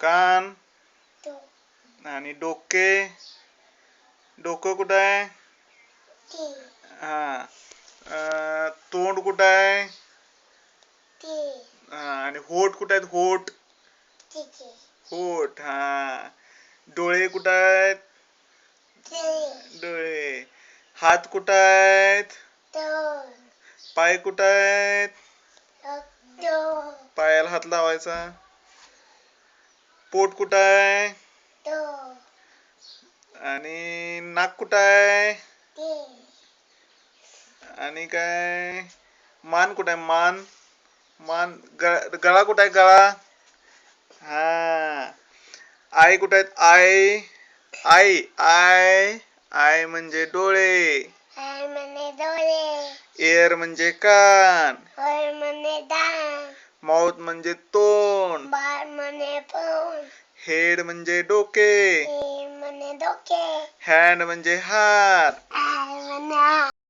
कान आणि डोके. डोकं कुठं आहे? हा. तोंड कुठं आहे? आणि होठ कुठं आहेत? होठ. होठ. हा. डोळे कुठं आहेत? डोळे. हात कुठं आहेत? पाय कुठं आहेत? पायाला हात लावायचा. पोट कुठं आहे? आणि नाक कुठं आहे? आणि काय? मान कुठं आहे? मान. गळा कुठं आहे? गळा. हा. आई कुठं आहेत? आई. आई म्हणजे डोळे. एअर म्हणजे कान. माउथ म्हणजे तोंड. हेड म्हणजे डोके. हँड म्हणजे हात.